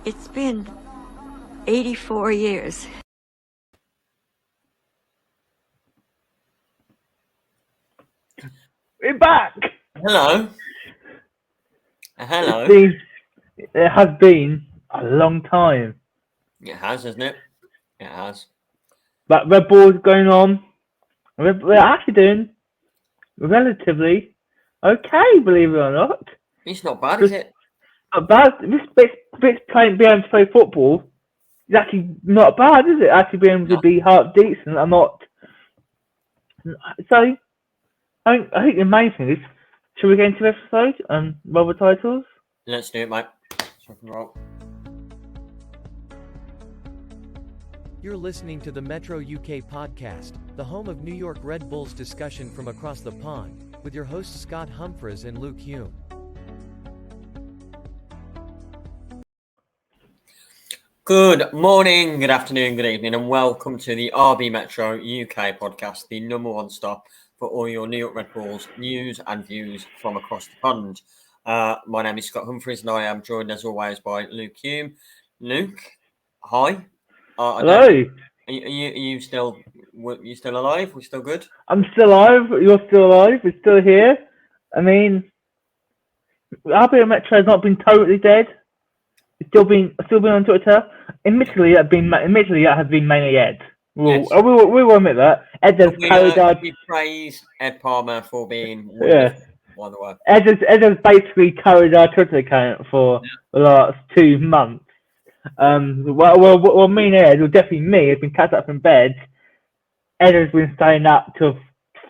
It's been 84 years. We're back! Hello. Hello. It has been a long time. It has, hasn't it? It has. But Red Bull's going on. We're actually doing relatively okay, believe it or not. It's not bad, is it? Not bad. This being able to play football is actually not bad, is it? Actually being able to be half decent and not. So, I think the main thing is, should we get into the episode and roll the titles? Let's do it, mate. Rock and roll. You're listening to the Metro UK podcast, the home of New York Red Bulls discussion from across the pond, with your hosts Scott Humphreys and Luke Hume. Good morning, good afternoon, good evening, and welcome to the RB Metro UK podcast, the number one stop for all your New York Red Bulls news and views from across the pond. My name is Scott Humphreys, and I am joined as always by Luke Hume. Luke, hi. Hello. Are you still alive? We're still good? I'm still alive. You're still alive. We're still here. I mean, RBNY Metro has not been totally dead. It's still been on Twitter. Admittedly, that has been mainly Ed. We will admit that. Ed has carried our. We praise Ed Palmer for being by the way. Ed has basically carried our Twitter account for the last 2 months. Well, me and Ed, or definitely me, has been catch up from bed. Ed has been staying up till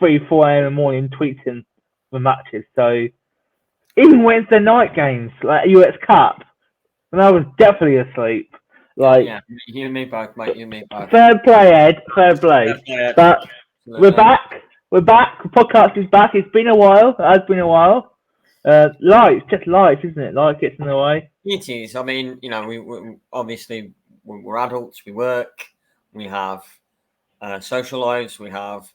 3-4 a.m. in the morning tweeting the matches. So even Wednesday night games like US Cup, and I was definitely asleep. Yeah, you and me both, mate. You and me both. Fair play, Ed. Fair play. But we're back. We're back. The podcast is back. It's been a while. It has been a while. Life, just life, isn't it? Life gets in the way. It is. I mean, you know, we obviously we're adults. We work. We have social lives. We have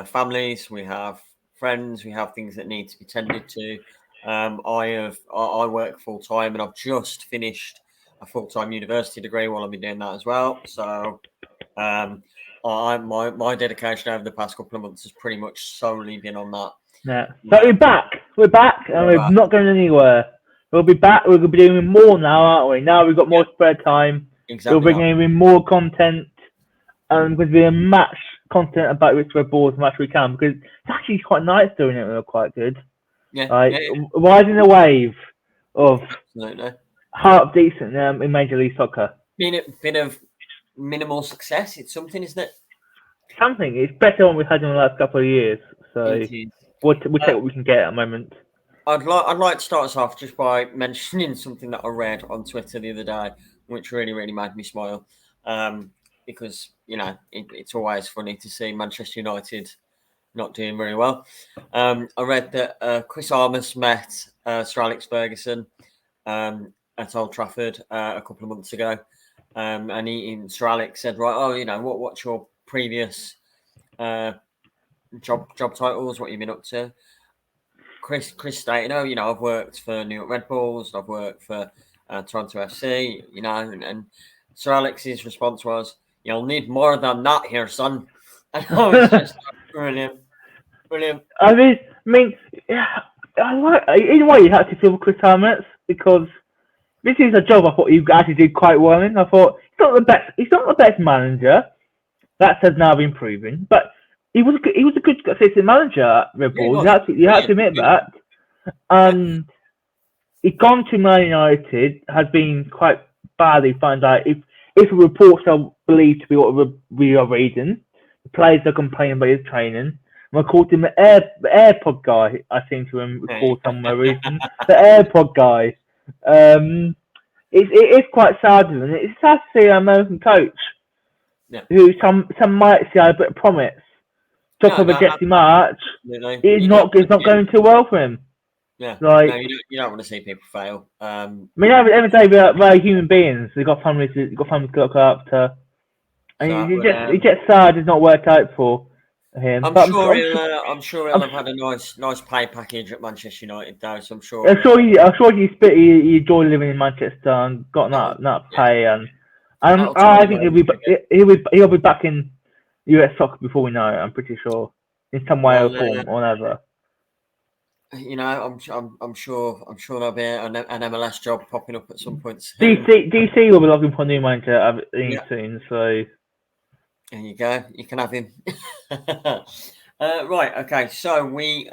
families. We have friends. We have things that need to be tended to. I work full time, and I've just finished a full time university degree while I've been doing that as well. So, my dedication over the past couple of months has pretty much solely been on that. Yeah. But we're back. We're back, and we're not going anywhere. We'll be back. We're going to be doing more now, aren't we? Now we've got more spare time. Exactly. We're bringing in more content, and there's going to be much content about which Red Bulls as much as we can, because it's actually quite nice doing it. We're quite good. Yeah. Riding the wave of absolutely half decent in Major League Soccer. Bit of minimal success. It's something, isn't it? Something. It's better than we've had in the last couple of years. So we'll take what we can get at the moment. I'd like to start us off just by mentioning something that I read on Twitter the other day, which really made me smile. Because you know it's always funny to see Manchester United not doing very well. I read that Chris Armas met Sir Alex Ferguson at Old Trafford a couple of months ago, and Sir Alex said, "Right, what's your previous job titles? What you've been up to?" Chris stated, I've worked for New York Red Bulls, I've worked for Toronto FC, and Sir Alex's response was, "You'll need more than that here, son." And I was just brilliant. I mean, in a way, you have to feel Chris Armas, because this is a job I thought you actually did quite well in. I thought he's not the best manager. That has now been proven, but he was a good assistant manager at Red Bulls. You have to admit that. And he's gone to Man United, has been quite badly found out. If the reports are believed to be what we are reading, the players are complaining about his training. And I called him the AirPod guy. I seem to recall somewhere recently. The AirPod guy. It is quite sad, and it's sad to see an American coach who some might see a bit of promise. Top of a Jesse March, it's not going too well for him. Yeah, you don't want to see people fail. I mean, every day they're human beings. They've got families to look after, and he gets sad. It's not worked out for. him. I'm But sure he'll have had a nice pay package at Manchester United, though. So I'm sure. I'm sure he enjoyed living in Manchester and got that pay, and I think he'll be back in US soccer before we know it. I'm pretty sure in some way or form or another. I'm sure there'll be an MLS job popping up at some point soon. DC will be looking for a new manager soon, so there you go. You can have him. Right. Okay. So we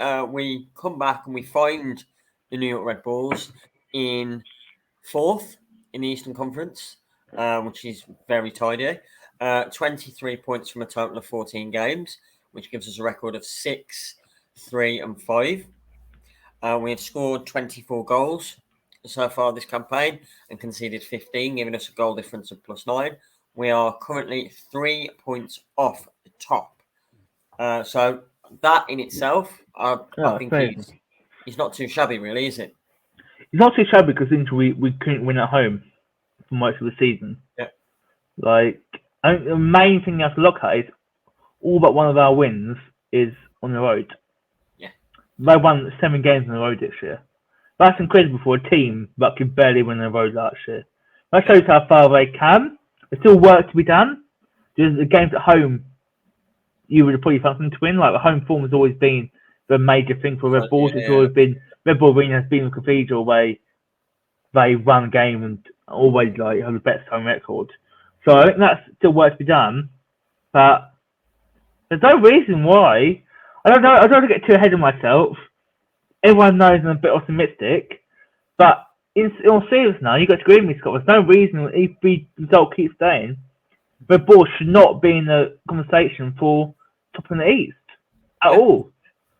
come back and we find the New York Red Bulls in 4th in the Eastern Conference, which is very tidy. 23 points from a total of 14 games, which gives us a record of 6, 3, and 5. We have scored 24 goals so far this campaign and conceded 15, giving us a goal difference of +9. We are currently 3 points off the top. So that in itself, I think he's not too shabby, really, is it? He's not too shabby because we couldn't win at home for most of the season. Yeah. Like, I think the main thing you have to look at is all but one of our wins is on the road. They won 7 games on the road this year. That's incredible for a team that could barely win on the road last year. That shows how far they can. There's still work to be done. Just the games at home, you would have probably found something to win. Like the home form has always been the major thing for Red Bulls. It's always been Red Bull Arena has been a cathedral where they run a game and always have the best home record. So I think that's still work to be done. But there's no reason why. I don't want to get too ahead of myself. Everyone knows I'm a bit optimistic, but in all seriousness now, you've got to agree with me, Scott. There's no reason if the result keeps staying, Red Bull should not be in the conversation for top in the East at all.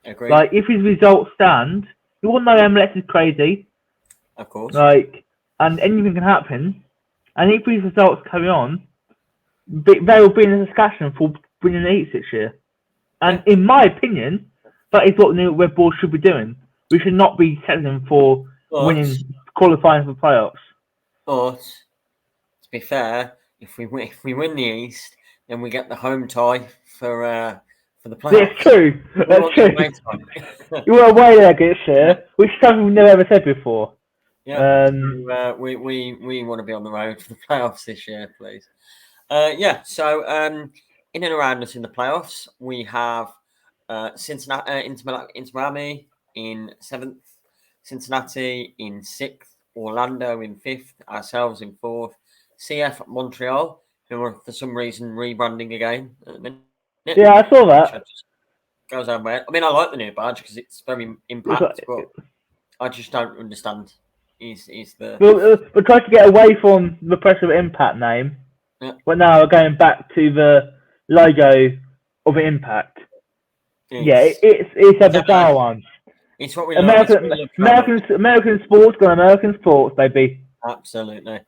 Agreed. Like if his results stand, you all know MLS is crazy. Of course. And anything can happen. And if these results carry on, they will be in a discussion for winning the East this year. And in my opinion, that is what the Red Bulls should be doing. We should not be settling for qualifying for playoffs. But to be fair, if we win the East, then we get the home tie for the playoffs. That's true. That's true. You were away there this year, which is something we've never ever said before. Yeah. We want to be on the road for the playoffs this year, please. So in and around us in the playoffs, we have Cincinnati, Inter Miami in 7th, Cincinnati in 6th, Orlando in 5th, ourselves in 4th, CF Montreal, who are for some reason rebranding again at the minute. Yeah, I saw that. Goes on well. I mean, I like the new badge because it's very impact, but I just don't understand. We're trying to get away from the pressure of Impact name, but now we're going back to the logo of Impact. It's a bizarre one. It's what we American sports got American sports, baby. Absolutely.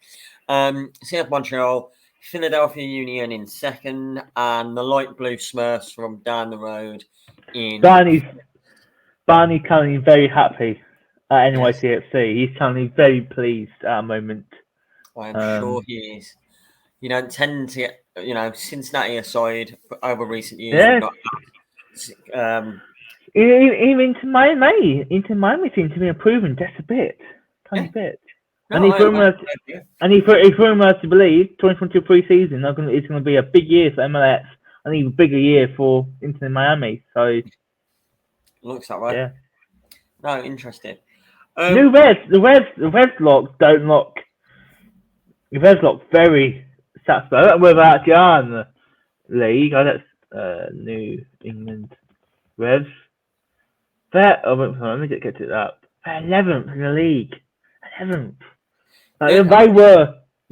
CF Montreal, Philadelphia Union in 2nd, and the light blue Smurfs from down the road in. Barney's currently very happy at NYCFC. He's currently very pleased at the moment. I am sure he is. You don't tend to get, Cincinnati aside over recent years. Even Inter Miami seems to be improving just a bit, tiny bit. No, and if we're to believe 2022 pre-season is going to be a big year for MLS, an even bigger year for Inter Miami. So looks that way. Yeah. No, interesting. The Reds don't look. The Reds look very satisfied. I don't know whether actually are in the league. That's New England Reds. Let me just get to that. They're 11th in the league. 11th. They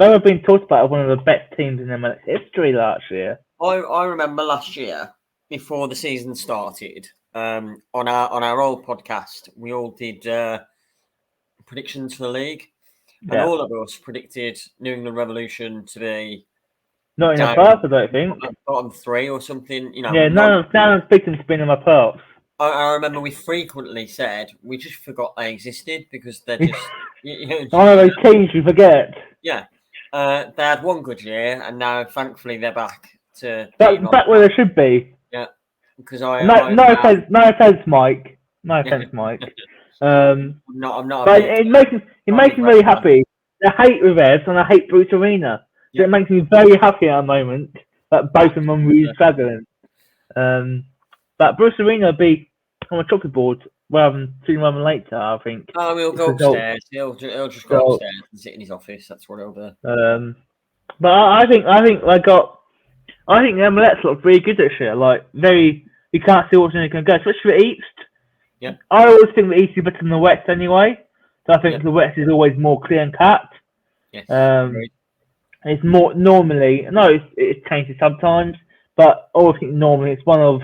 were being talked about as one of the best teams in MLS history last year. I remember last year, before the season started, on our old podcast, we all did predictions for the league, and all of us predicted New England Revolution to be not in the playoffs, I don't think. Bottom 3 or something. None of picked them to be in the playoffs. I remember we frequently said we just forgot they existed because they're just. One of those teams you forget. Yeah, they had one good year, and now thankfully they're back to back where they should be. Yeah, because No offense, Mike. No offense, Mike. I'm not. But it makes me very happy. I hate Rivers and I hate Bruce Arena. So Yeah. it makes me very happy at the moment that both of them are really struggling. But Bruce Arena will be on a chocolate board sooner rather than later, I think. Oh, he'll go upstairs. He'll just go upstairs and sit in his office. That's what he'll do. But I think the MLS look really good this year. Like you can't see what's going to go, especially the East. Yeah. I always think the East is better than the West anyway. So I think the West is always more clear and cut. Yes. It's more normally it changes sometimes, but I always think normally it's one of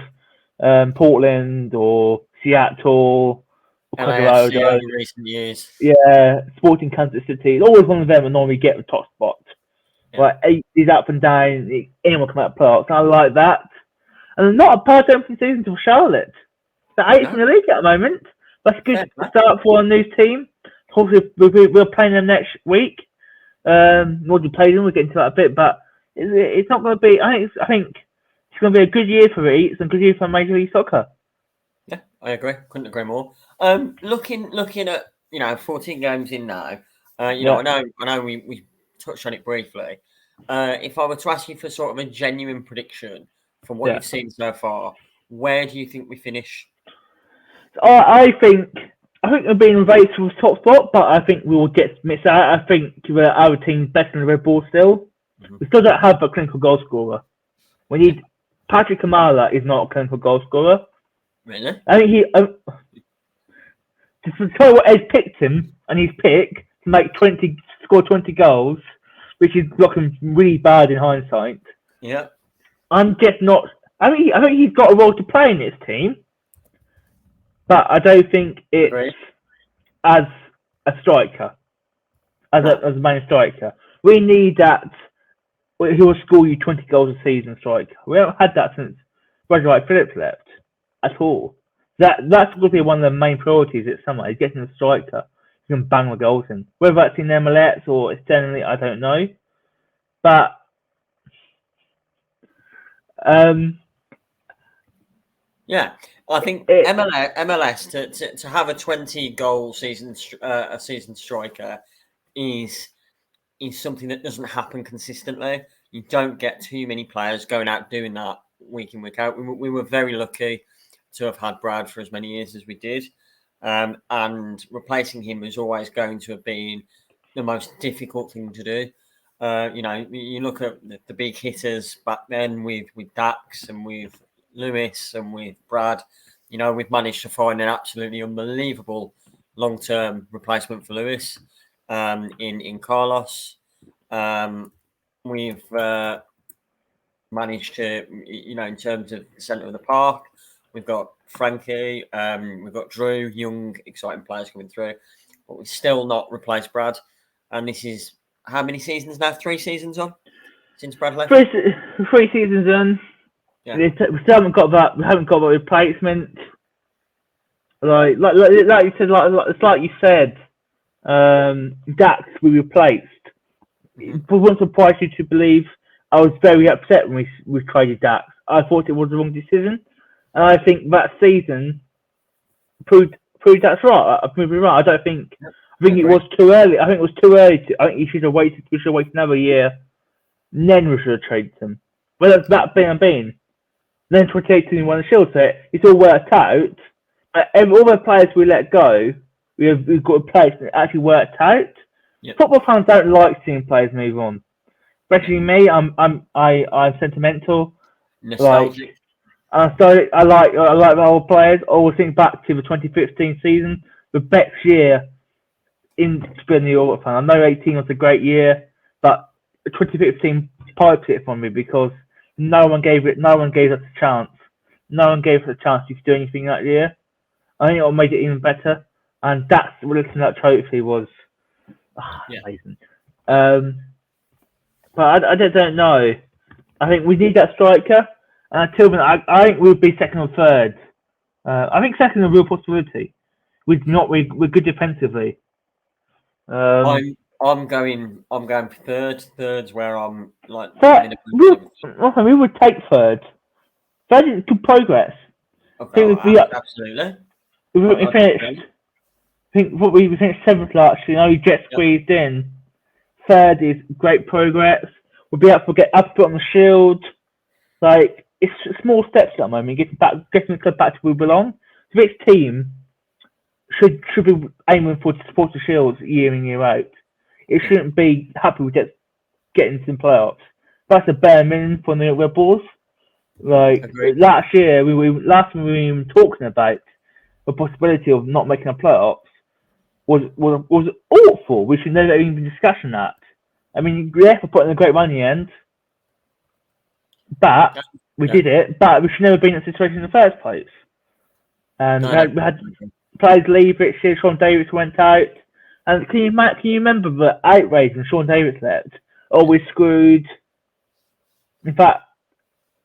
Portland or Seattle or Colorado. In recent years. Yeah, Sporting Kansas City. It's always one of them that normally get the top spot. Yeah. Like 80s up and down, anyone come out of playoffs. And I like that. And not a bad opening season for Charlotte. They're 8th in the league at the moment. That's a good start for a new team. Hopefully, we're playing them next week. We'll play them. We'll get into that a bit, but it's not going to be. I think it's going to be a good year for the Eats and a good year for Major League Soccer. Yeah, I agree. Couldn't agree more. Looking at 14 games in now. I know we touched on it briefly. If I were to ask you for sort of a genuine prediction from what you've seen so far, where do you think we finish? I think we're being invited to the top spot, but I think we will get missed out. I think our team's better than the Red Bull still. Mm-hmm. We still don't have a clinical goal scorer. We need Patrick Kamala is not a clinical goal scorer. Really? I think to tell you what Ed picked him and his pick to score 20 goals, which is looking really bad in hindsight. Yeah. I'm just not. I think he's got a role to play in this team. But I don't think it's as a striker, as a main striker. We need that. He will score you 20 goals a season striker. We haven't had that since Roger Wright Phillips left at all. That's going to be one of the main priorities this summer. Is getting a striker who can bang the goals in. Whether that's in MLS or externally, I don't know. But yeah. I think MLS to have a 20-goal season striker is something that doesn't happen consistently. You don't get too many players going out doing that week in, week out. We were very lucky to have had Brad for as many years as we did, and replacing him was always going to have been the most difficult thing to do. You look at the big hitters back then with Dax and with Lewis and with Brad. We've managed to find an absolutely unbelievable long-term replacement for Lewis in Carlos. We've managed to, in terms of the centre of the park, we've got Frankie, we've got Drew, young, exciting players coming through, but we've still not replaced Brad. And this is how many seasons now? 3 seasons on since Brad left? 3 seasons on. Yeah. We still haven't got that. We haven't got that replacement. Like you said, it's like you said. Dax we replaced. It wouldn't surprise you to believe I was very upset when we traded Dax. I thought it was the wrong decision, and I think that season proved that's right. I proved it right. I think it was too early. I think it was too early. I think you should have waited. We should have waited another year. And then we should have traded him. Whether it's that being. Then 2018 won the Shield, so it's all worked out. All the players we let go, we've got a place that actually worked out. Yep. Football fans don't like seeing players move on. Especially me, I'm sentimental. Nostalgic. I like the old players. I always think back to the 2015 season, the best year in being the Europe fan. I know 18 was a great year, but 2015 piped it for me because no one gave us a chance. No one gave us a chance to do anything that year. I think it made it even better. And that's looking at that trophy was amazing. But I don't know. I think we need that striker. And until then, I think we'll be second or third. I think second is a real possibility. We're good defensively. I'm going for third. Third's where I'm like. We would take third. Third is good progress. Okay, absolutely. We finished. I think what we finished 7th last year. We jet squeezed in. 3rd is great progress. We'll be up to get up on the shield. Like it's small steps at the moment. Getting the club back to where we belong. So this team should be aiming for to support the shields year in year out. It shouldn't be happy with just getting to the playoffs. That's a bare minimum for the Red Bulls. Like last year, we were even talking about the possibility of not making a playoffs was awful. We should never even be discussing that. I mean, yeah, for putting a great run in the end, but we did it. But we should never be in that situation in the first place. We had players leave this year. Sean Davis went out, and can you remember the outrage when Sean Davis left? Oh, we're screwed. In fact,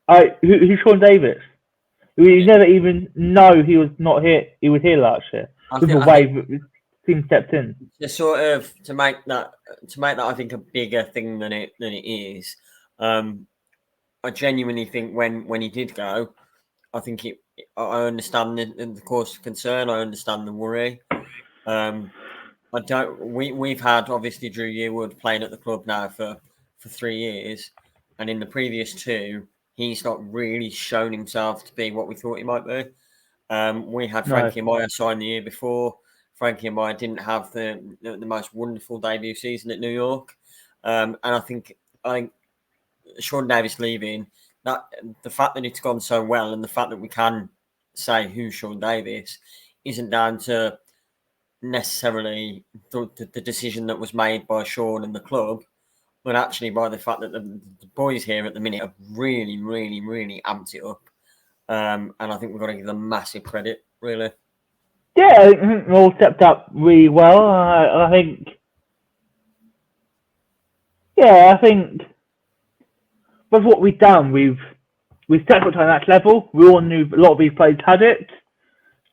who's Sean Davis? We never even know he was not here. He was here last year. With the way the team stepped in. To sort of to make that I think a bigger thing than it is. I genuinely think when he did go, I think I understand the cause of concern. I understand the worry. We've had obviously Drew Yearwood playing at the club now for 3 years, and in the previous 2, he's not really shown himself to be what we thought he might be. We had Frankie Amaya signed the year before. Frankie Amaya didn't have the most wonderful debut season at New York, and I think Sean Davis leaving, that the fact that it's gone so well and the fact that we can say who's Sean Davis isn't down to necessarily the decision that was made by Sean and the club, but actually by the fact that the boys here at the minute have really, really, really amped it up. And I think we've got to give them massive credit, really. Yeah, I think they all stepped up really well. I think with what we've done, we've stepped up to the next level. We all knew a lot of these players had it.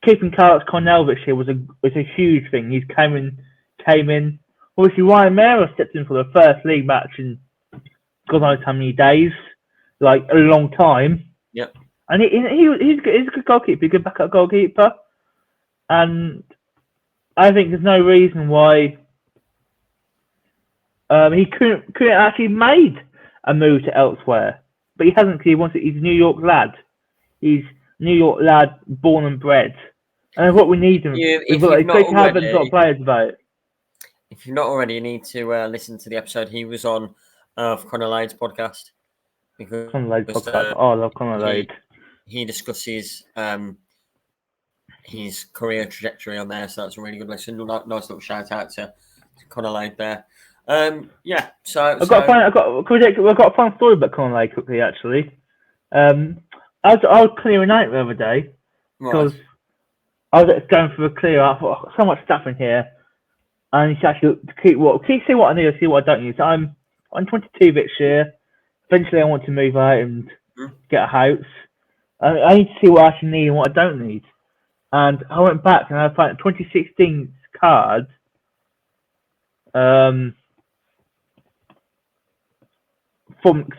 Keeping Carlos Cornell this year was a huge thing. He came in. Obviously, Ryan Mara stepped in for the first league match in God knows how many days, like a long time. Yep. And he's a good goalkeeper, he's a good backup goalkeeper. And I think there's no reason why he couldn't actually made a move to elsewhere. But he hasn't because he's a New York lad. He's a New York lad, born and bred. And that's what we need him. It's great to have them sort of players about. If you're not already, you need to listen to the episode he was on of Conor Lade's podcast. Conor Lade's podcast. I love Conor Lade. He discusses his career trajectory on there, so that's a really good listen. Nice little shout out to Conor Lade there. I've got a fun story about Conor Lade quickly. Actually, I was clearing out the other day because I was going through a clear. I thought so much stuff in here, and you should actually see what I need, see what I don't need. So I'm 22 this year. Eventually, I want to move out and get a house. I need to see what I actually need and what I don't need. And I went back and I found a 2016 card. From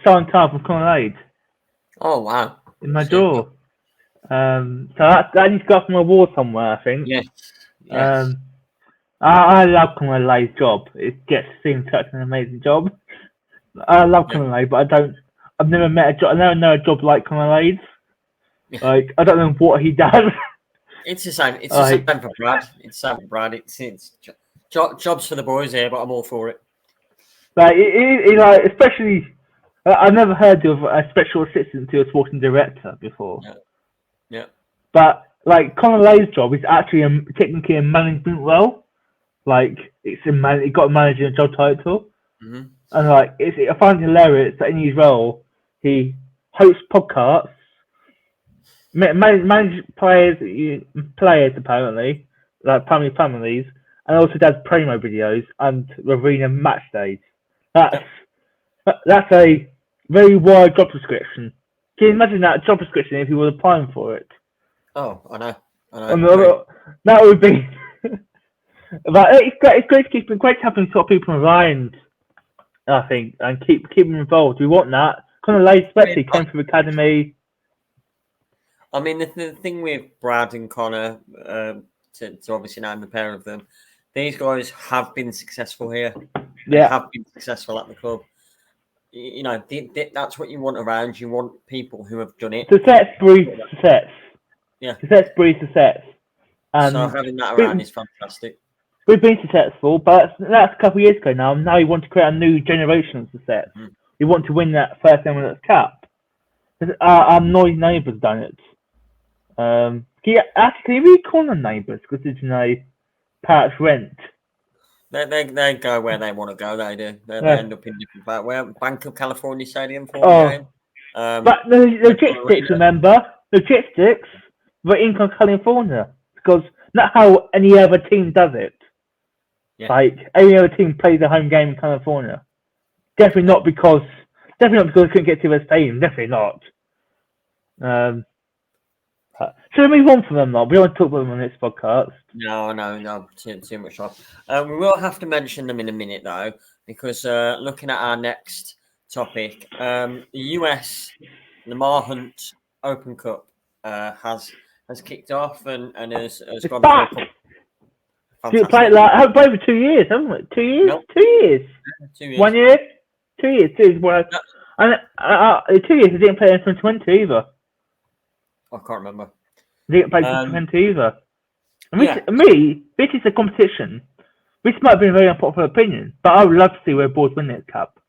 signed card from Conor Lade. Oh wow! In my drawer. So that needs to go up on my wall somewhere, I think. Yes. I love Conor Lade's job. It seems such an amazing job. I love Conor Lade, but I've never met a job. I never know a job like Conor Lade's. Like I don't know what he does. It's the same. It's the same for Brad. It's the same for Brad. It's jobs for the boys here, but I'm all for it. Like especially, I've never heard of a special assistant to a sporting director before. Yeah. But like Conor Lade's job is actually technically a management role. Like he got a manager job title, and like I find it hilarious that in his role he hosts podcasts, manage players apparently, like families, and also does promo videos and arena match days. That's a very wide job description. Can you imagine that job description if you were applying for it? Oh, I know. That would be. But it's great to have them sort of people around, I think, and keep them involved. We want that. Conor Lade especially came from academy. I mean, the thing with Brad and Connor, to obviously name the pair of them, these guys have been successful here. They Yeah. have been successful at the club. You know, that's what you want around. You want people who have done it. Success breeds success. Yeah. Success breeds success. So having that around is fantastic. We've been successful, but that's a couple of years ago now. Now we want to create a new generation of success. Mhm. We want to win that first MLS Cup. Our noisy neighbours done it. Can we call them neighbours? Because it's Paris rent. They go where they want to go. They do. They end up in different parts. Where Bank of California Stadium for the game. But the logistics, remember? Logistics were in California. Because not how any other team does it. Yeah. Like, any other team plays a home game in California. Definitely not because they couldn't get to the stadium. Definitely not. Should we move on from them now? We don't want to talk about them on this podcast. No. Too much off. We will have to mention them in a minute though, because looking at our next topic, the US, the Hunt Open Cup has kicked off and has gone back. through. Fantastic. Played over 2 years, haven't we? 2 years? Nope. 2 years. 2 years. 1 year? 2 years. 2 years. Well, and 2 years, they didn't play in 2020 either. I can't remember. They didn't play in 2020 either. And this is a competition. This might be a very unpopular opinion, but I would love to see where boards win this cup.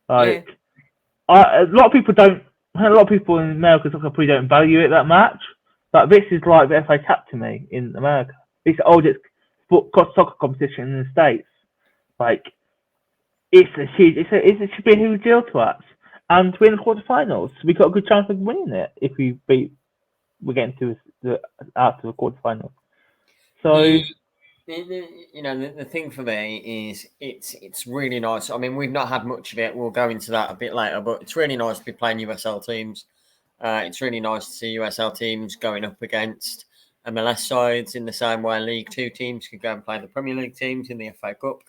A lot of people don't. A lot of people in America probably don't value it that much. But this is like the FA Cup to me in America. It's the oldest soccer competition in the States. Like, it should be a huge deal to us. And we're in the quarterfinals. We got a good chance of winning it if we're getting to after the quarterfinals. So, the thing for me is it's really nice. I mean, we've not had much of it. We'll go into that a bit later, but it's really nice to be playing USL teams. It's really nice to see USL teams going up against MLS sides in the same way League Two teams could go and play the Premier League teams in the FA Cup.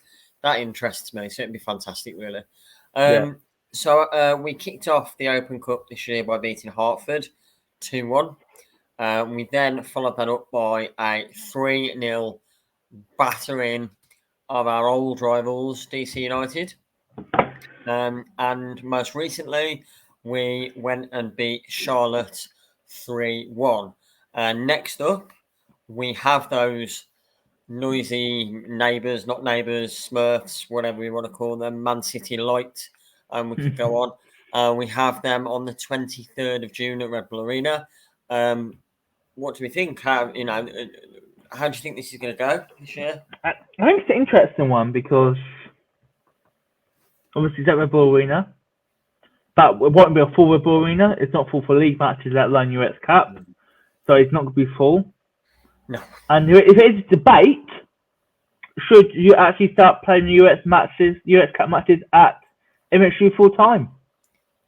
That interests me, so it'd be fantastic, really. So we kicked off the Open Cup this year by beating Hartford 2-1. We then followed that up by a 3-0 battering of our old rivals, DC United. And most recently, we went and beat Charlotte 3-1. Next up, we have those noisy neighbours, not neighbours, Smurfs, whatever we want to call them, Man City Light, and we could go on. We have them on the 23rd of June at Red Bull Arena. What do we think? How do you think this is going to go this year? I think it's an interesting one because obviously it's at Red Bull Arena, but it won't be a full Red Bull Arena. It's not full for league matches, let alone US Cup, so it's not going to be full. No. And if it is a debate, should you actually start playing US Cup matches at MSU full time?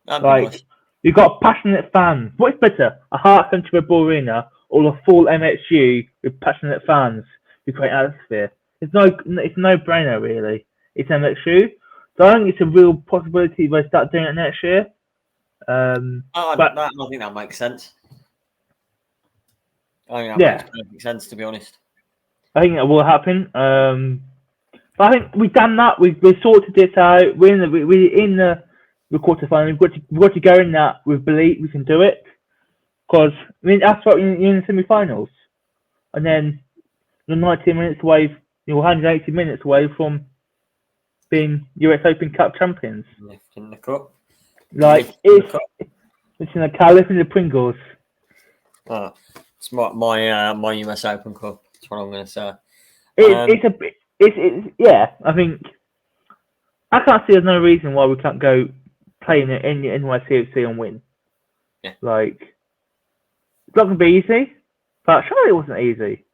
Nice. You've got passionate fans. What's better, a heart-centered Red Bull Arena or a full MSU with passionate fans who create atmosphere? It's no brainer really. It's MSU, so I think it's a real possibility they start doing it next year. I think that makes sense. I think that makes perfect sense, to be honest. I think that will happen. But I think we've done that. We've sorted this out. We're in the quarterfinal. We've got to go in that with belief we can do it. Because that's what you're in the semi-finals, and then you're 90 minutes away. You're 180 minutes away from being US Open Cup champions. In the cup. It's in the car, in the Pringles. It's my US Open Cup. That's what I'm going to say. I think I can't see there's no reason why we can't go play in the NYCFC and win. Yeah. It's not going to be easy, but surely it wasn't easy.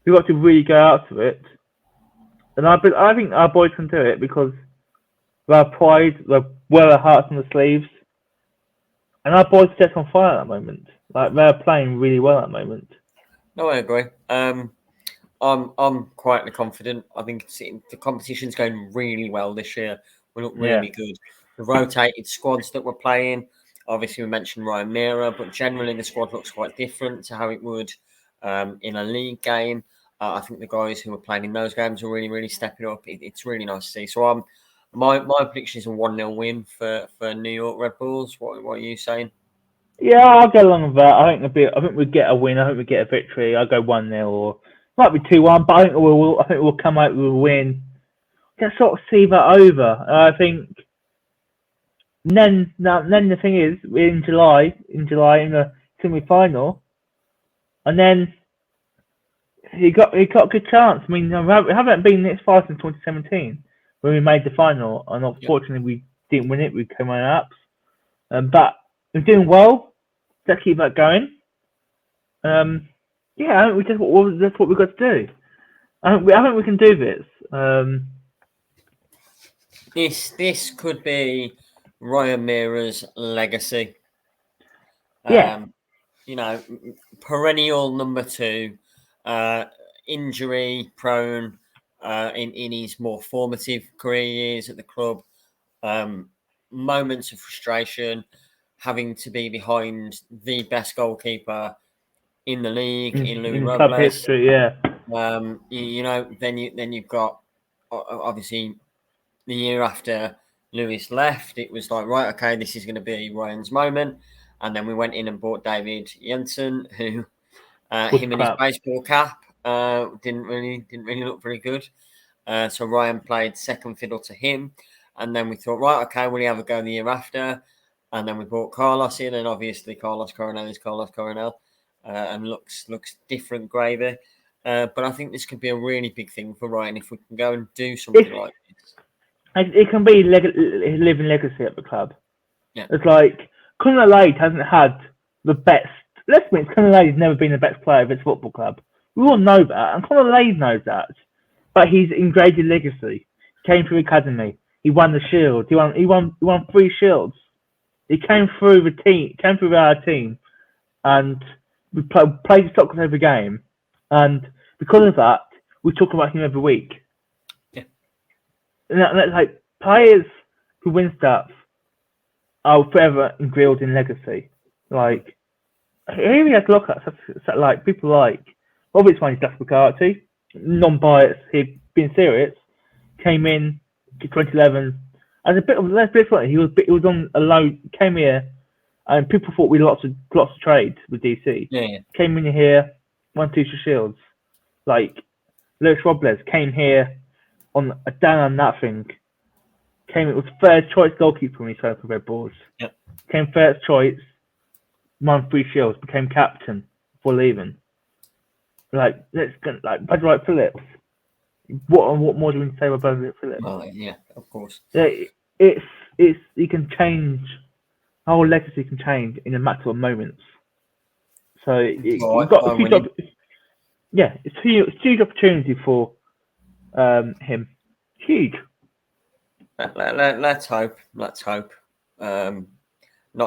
We've got to really go out to it. And I think our boys can do it because of our pride, wear our hearts on the sleeves. And our boys are just on fire at that moment. They're playing really well at the moment. No, I agree. I'm quietly confident. I think the competition's going really well this year. We look really good. The rotated squads that we're playing, Obviously, we mentioned Ryan Mira, but generally the squad looks quite different to how it would in a league game. I think the guys who are playing in those games are really, really stepping up. It's really nice to see. So my prediction is a 1-0 win for New York Red Bulls. What are you saying? Yeah, I'll go along with that. I think we get a win. I think we get a victory. I'll go 1-0 or might be 2-1, but I think we'll come out with a win. Just sort of see that over. I think. Then the thing is, we're in July in the semi-final, and then he got a good chance. I mean, we haven't been this far since 2017 when we made the final, and unfortunately we didn't win it. We came on ups, but we're doing well. Let's keep that going. Yeah, I think that's what we've got to do. I think we can do this. This could be Ryan Mira's legacy. Yeah. Perennial number 2, injury prone in his more formative career years at the club. Moments of frustration, having to be behind the best goalkeeper in the league, in Louis Robles. Club history, yeah. Then you've got obviously the year after Lewis left, it was like, right, okay, this is going to be Ryan's moment. And then we went in and bought David Jensen, who him and his baseball cap didn't really look very good. So Ryan played second fiddle to him. And then we thought, right, okay, will he have a go the year after? And then we brought Carlos in, and obviously Carlos Coronel is Carlos Coronel, and looks different gravy. But I think this could be a really big thing for Ryan if we can go and do something like this. It can be his living legacy at the club. Yeah. It's like Conor Lade hasn't had the best. Let's admit, Conor Lade has never been the best player of his football club. We all know that, and Conor Lade knows that. But he's engraved his legacy. Came through academy. He won the Shield. He won 3 Shields. He came through the team. Came through our team, and we played soccer every game. And because of that, we talk about him every week. Yeah. And that's like players who win stuff are forever engraved in legacy. Like here we have to look at like people like obviously Jack McCarthy, non-biased. He'd been serious. Came in 2011 as a bit of let's be honest, he was on a low. Came here, and people thought we lots of trades with DC. Yeah. Came in here, won 2 Shields. Like Luis Robles came here on a down on nothing. It was first choice goalkeeper when he signed for Red Bulls. Yep. Came first choice, won 3 Shields, became captain before leaving. Like Bud Wright Phillips. What more do we say about Bud Wright Phillips? Oh yeah, of course. It's you can change. Our whole legacy can change in a matter of moments. So you've got a huge it's a huge opportunity for him. Huge. Let's hope. Not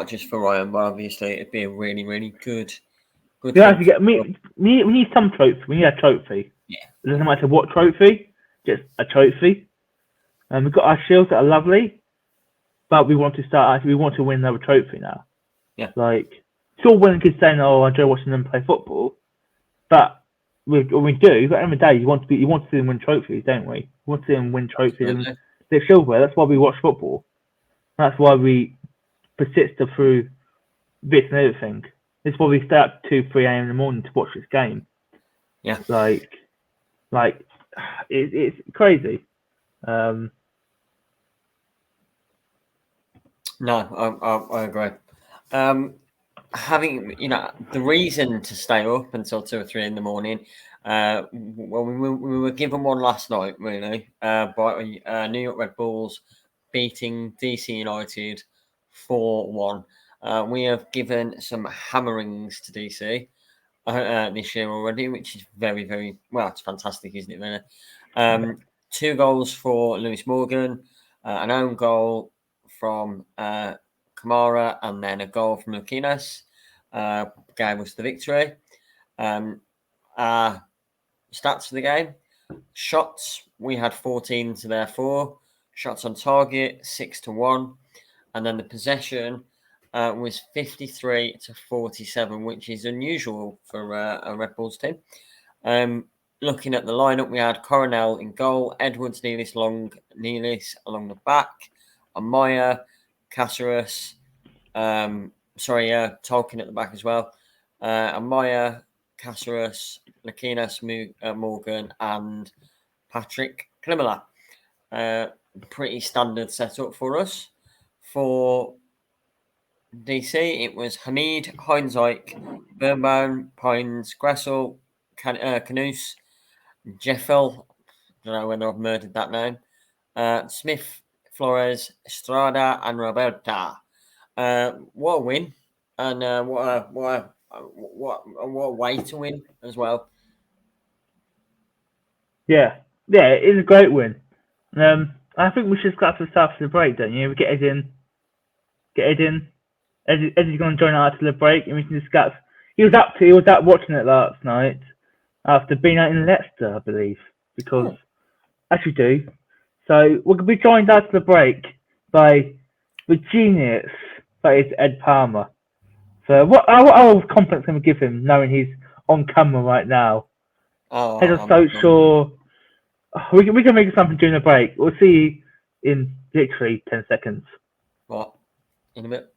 just for Ryan, but obviously it'd be a really, really good. We have to get. We need some trophy. We need a trophy. Yeah. It doesn't matter what trophy, just a trophy. And we've got our shields that are lovely, but we want to start. We want to win another trophy now. Yeah. Like it's all well and good saying, "Oh, I enjoy watching them play football," but we do. But at the end of the day, you want to see them win trophies, don't we? We want to see them win trophies and they're silverware. That's why we watch football. That's why we persist through this and everything. It's why we stay up 2-3 a.m. in the morning to watch this game. Yeah. Like it's crazy. No, I agree. Having the reason to stay up until 2 or 3 in the morning. Well, we were given one last night, really, by New York Red Bulls beating DC United 4-1. We have given some hammerings to DC this year already, which is very, very well. It's fantastic, isn't it? Really, 2 goals for Lewis Morgan, an own goal from Kamara, and then a goal from Luquinez gave us the victory. Stats for the game: shots we had 14 to their 4, shots on target 6-1, and then the possession was 53-47, which is unusual for a Red Bulls team. Looking at the lineup, we had Coronel in goal, Edwards, Nealis along the back, Amaya, Caceres, Tolkien at the back as well. Amaya, Caceres, Lakinas, Morgan, and Patrick Klimala. Pretty standard setup for us. For DC, it was Hamid, Heinzike, Birnbaum, Pines, Gressel, Canoes, Jeffel, I don't know whether I've murdered that name, Smith, Flores, Estrada, and Roberta. What a win, and what a way to win as well. Yeah, it's a great win. I think we should start to start for the break, don't you? We get Ed in. Eddie's going to join us after the break, and we can discuss. He was out watching it last night after being out in Leicester, I believe, because as you do. So we're going to be joined after the break by the genius that is Ed Palmer. So what confidence can we give him, knowing he's on camera right now? Head of social. We can make something during the break. We'll see you in literally 10 seconds. What? In a bit.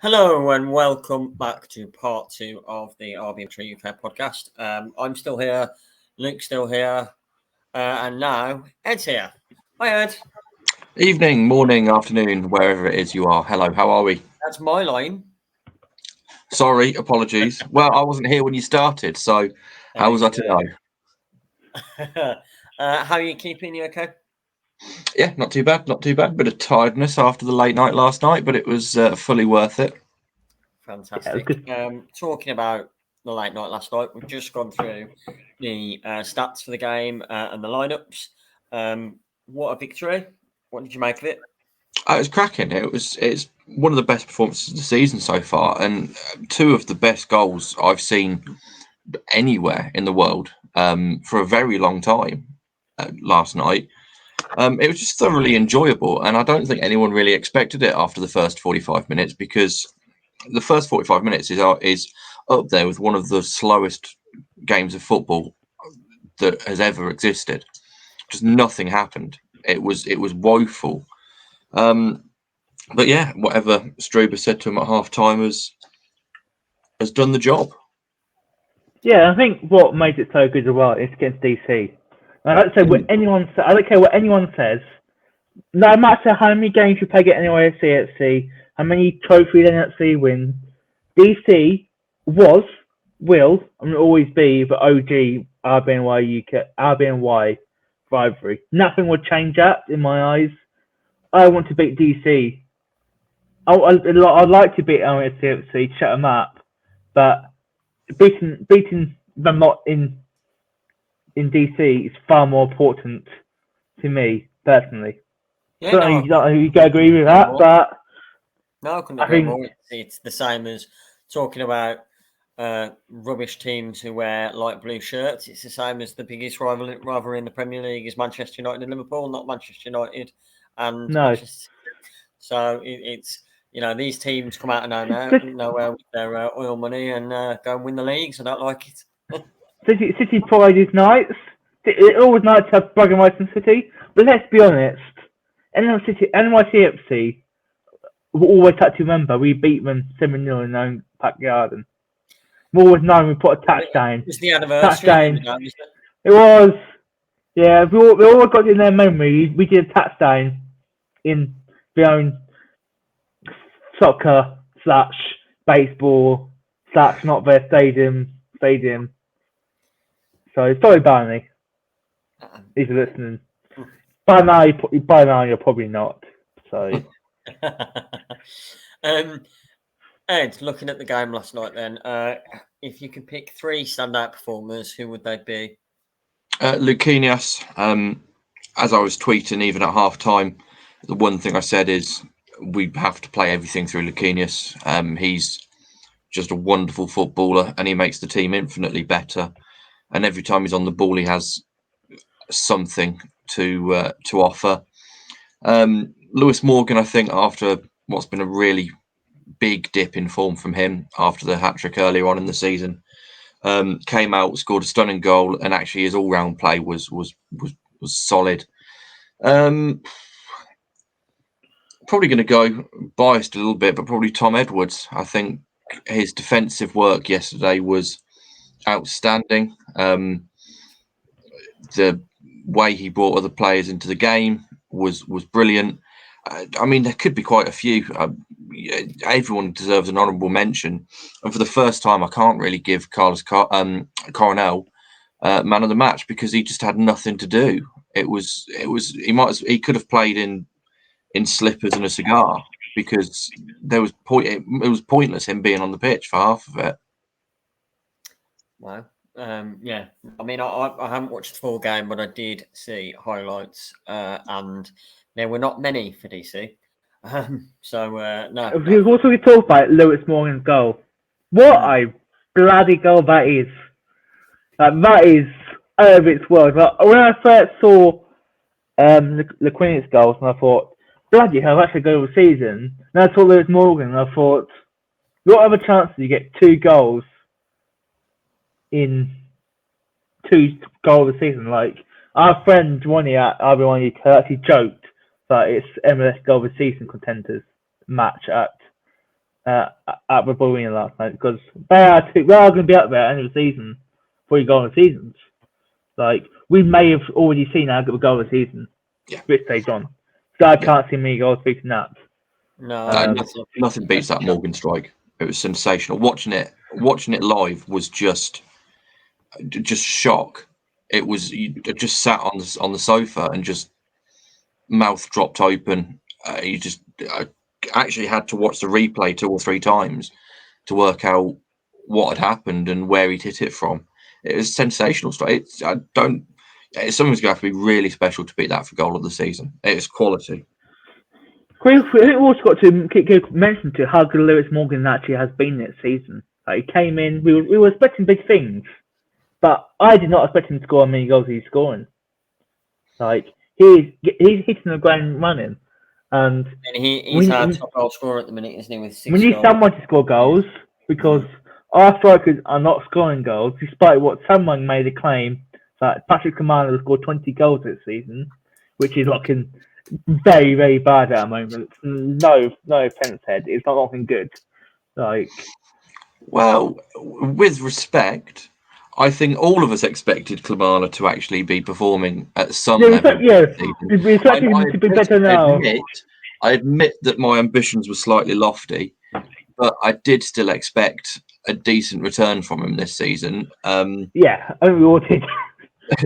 Hello and welcome back to part 2 of the RBNY UK podcast. I'm still here, Luke's still here, and now Ed's here. Hi, Ed. Evening, morning, afternoon, wherever it is you are. Hello, how are we? That's my line. Sorry, apologies. Well, I wasn't here when you started, so how was I to know? How are you keeping? You okay? Yeah, not too bad. Bit of tiredness after the late night last night, but it was fully worth it. Fantastic. Talking about the late night last night, we've just gone through the stats for the game and the lineups. What a victory! What did you make of it? It was cracking. It's one of the best performances of the season so far, and 2 of the best goals I've seen anywhere in the world for a very long time last night. It was just thoroughly enjoyable, and I don't think anyone really expected it after the first 45 minutes, because the first 45 minutes is up there with one of the slowest games of football that has ever existed. Just nothing happened. It was woeful. But yeah, whatever Struber said to him at half time has done the job. Yeah, I think what made it so good as well is against DC. I don't say what anyone says. I don't care what anyone says. No matter how many games you play at anywhere at CFC, how many trophies NFC wins, DC will, and will always be the OG RBNY UK RBNY rivalry. Nothing will change that in my eyes. I want to beat DC. I'd like to beat CFC, shut them up, but beating them not in DC is far more important to me personally. Yeah, I don't know if you can agree with that, but no, I couldn't agree more. It's the same as talking about rubbish teams who wear light blue shirts. It's the same as the biggest rivalry in the Premier League is Manchester United and Liverpool, not Manchester United and Manchester. So it's these teams come out of nowhere with their oil money and go and win the leagues. I don't like it. City pride is nice. It's always nice to have bragging rights in City, but let's be honest. NYCFC, we always have to remember we beat them 7-0 in their own backyard. We always know we put a touchdown. It was the anniversary. It was. Yeah, we always got in their memory. We did a touchdown in their own soccer / baseball / not their stadium. So sorry, Barney, if you're listening. By now you're probably not. So. Ed, looking at the game last night, then, if you could pick 3 standout performers, who would they be? Lucinias, as I was tweeting even at half time, the one thing I said is we have to play everything through Lucinias. He's just a wonderful footballer, and he makes the team infinitely better. And every time he's on the ball, he has something to offer. Lewis Morgan, I think, after what's been a really big dip in form from him after the hat-trick earlier on in the season, came out, scored a stunning goal, and actually his all-round play was solid. Probably going to go biased a little bit, but probably Tom Edwards. I think his defensive work yesterday was outstanding. The way he brought other players into the game was brilliant. I mean, there could be quite a few. Everyone deserves an honourable mention, and for the first time, I can't really give Carlos Coronel man of the match because he just had nothing to do. He could have played in slippers and a cigar because it was pointless him being on the pitch for half of it. Wow. Yeah, I mean, I haven't watched the full game, but I did see highlights, and there were not many for DC. No. Also, we talk about Lewis Morgan's goal. What a bloody goal that is! That is out of its world. Like, when I first saw the Queen's goals, and I thought, bloody hell, that's a goal of the season. And I saw Lewis Morgan, and I thought, what other chance do you get 2 goals in 2 goals of the season? Like, our friend Ronnie at RBNY UK actually joked that it's MLS goal of the season contenders match at the Arena last night because they are going to be up there at the end of the season for your goal of the seasons. Like, we may have already seen our goal of the season, which stage on. So I can't see many goals beating that. No, nothing beats that Morgan strike. It was sensational. Watching it live was just shock. It was, you just sat on the sofa and just mouth dropped open. You just actually had to watch the replay 2 or 3 times to work out what had happened and where he'd hit it from. It was sensational stuff. Someone's going to have to be really special to beat that for goal of the season. It is quality. I think we also got to mention to how good Lewis Morgan actually has been this season. He came in, we were expecting big things, but I did not expect him to score as many goals as he's scoring. Like, he's hitting the ground running, and he's our top goal scorer at the minute, isn't he? With 6 goals. We need someone to score goals because our strikers are not scoring goals, despite what someone made a claim that Patrick Kamala has scored 20 goals this season, which is looking very, very bad at the moment. No offense, Ed. It's not looking good. Like, well, with respect, I think all of us expected Klamala to actually be performing at some level. We expected him to be better now. I admit that my ambitions were slightly lofty, but I did still expect a decent return from him this season. I think we all did.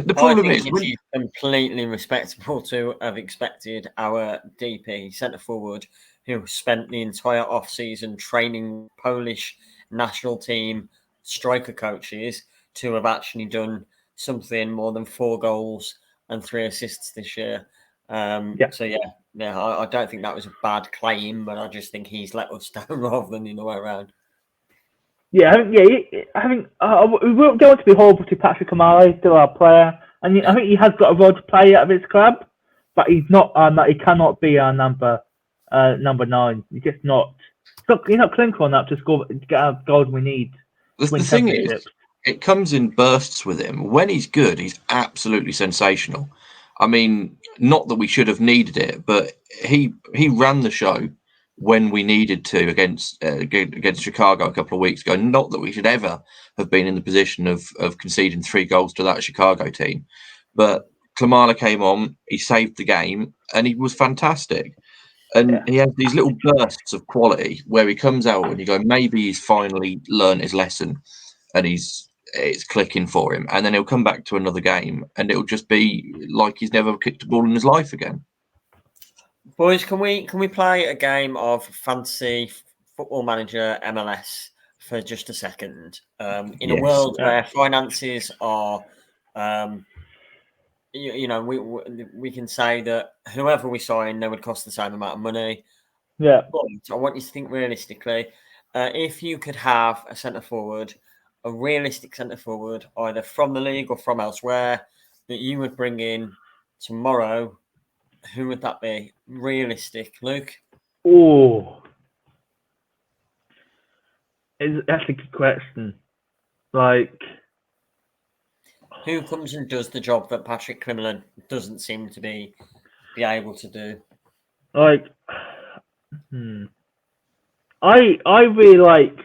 The problem is, it's completely respectable to have expected our DP centre forward, who spent the entire off season training Polish national team striker coaches, to have actually done something more than 4 goals and 3 assists this year. So I don't think that was a bad claim, but I just think he's let us down rather than the other way around. I think we don't want to be horrible to Patrick Kamala. He's still our player, and I think he has got a role to play out of his club, but he's not. He cannot be our number 9. He's just not. He's not clinical enough to get our goals we need. The thing is, it comes in bursts with him. When he's good, he's absolutely sensational. I mean, not that we should have needed it, but he ran the show when we needed to against Chicago a couple of weeks ago. Not that we should ever have been in the position of conceding 3 goals to that Chicago team. But Klamala came on, he saved the game, and he was fantastic. And he has these little bursts of quality where he comes out and you go, maybe he's finally learned his lesson and it's clicking for him. And then he'll come back to another game and it'll just be like he's never kicked a ball in his life again. Boys, can we play a game of Fantasy Football Manager MLS for just a second? In a world where finances are, we can say that whoever we sign, they would cost the same amount of money. Yeah. But I want you to think realistically. if you could have a centre forward, a realistic centre forward, either from the league or from elsewhere, that you would bring in tomorrow, who would that be? Realistic, Luke? Oh, that's a good question. Like, Who comes and does the job that Patrick Climmerland doesn't seem to be able to do? like, I really like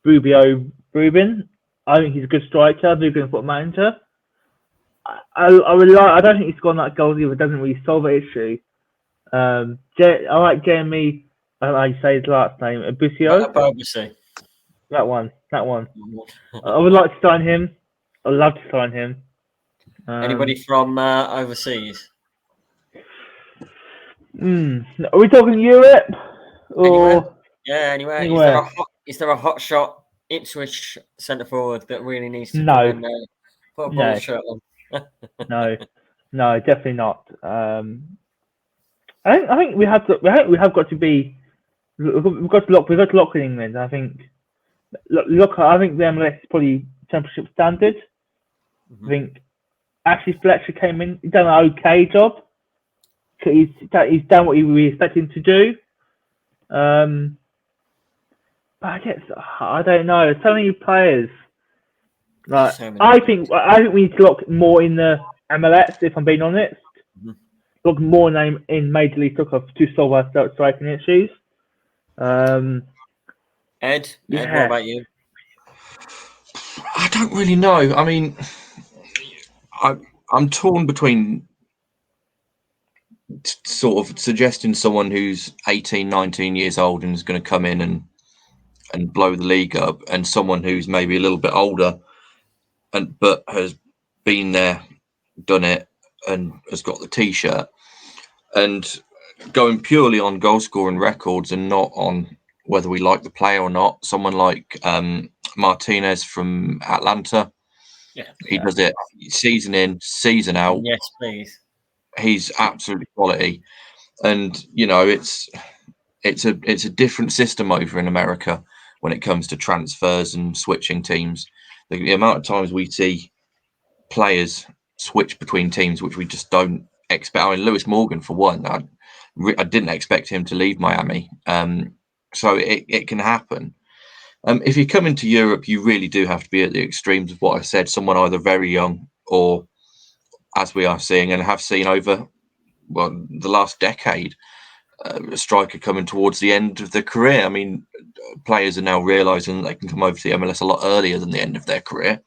Ruben. I think he's a good striker. They're going to put manager. I really like. I don't think he's scored that goal either. It doesn't really solve the issue. I like Jeremy. I don't know how you say his last name. Abusio. Obviously. That one. I would like to sign him. I'd love to sign him. Anybody from overseas? Are we talking Europe? Or Anywhere? anywhere? Is there a hot shot Ipswich centre forward that really needs to No. put a ball shirt on? No, definitely not. I think we have got to be. We've got to lock in England. I think. Look, I think the MLS is probably championship standard. Mm-hmm. I think Ashley Fletcher came in. He's done an okay job. He's done what we expected him to do. But I don't know. There's so many players. Like, I think we need to look more in the MLS. If I'm being honest, look more in Major League Soccer to solve our striking issues. Ed, what about you? I don't really know. I mean, I'm torn between sort of suggesting someone who's 18, 19 years old and is going to come in and blow the league up, and someone who's maybe a little bit older but has been there, done it, and has got the T-shirt. And going purely on goal scoring records and not on whether we like the player or not, someone like Martinez from Atlanta, he does it season in, season out. Yes, please. He's absolutely quality, and you know it's a different system over in America when it comes to transfers and switching teams. The amount of times we see players switch between teams, which we just don't expect. I mean, Lewis Morgan, for one, I didn't expect him to leave Miami. So it can happen. If you come into Europe, you really do have to be at the extremes of what I said. Someone either very young or, as we are seeing and have seen over the last decade, a striker coming towards the end of their career. I mean, players are now realising that they can come over to the MLS a lot earlier than the end of their career.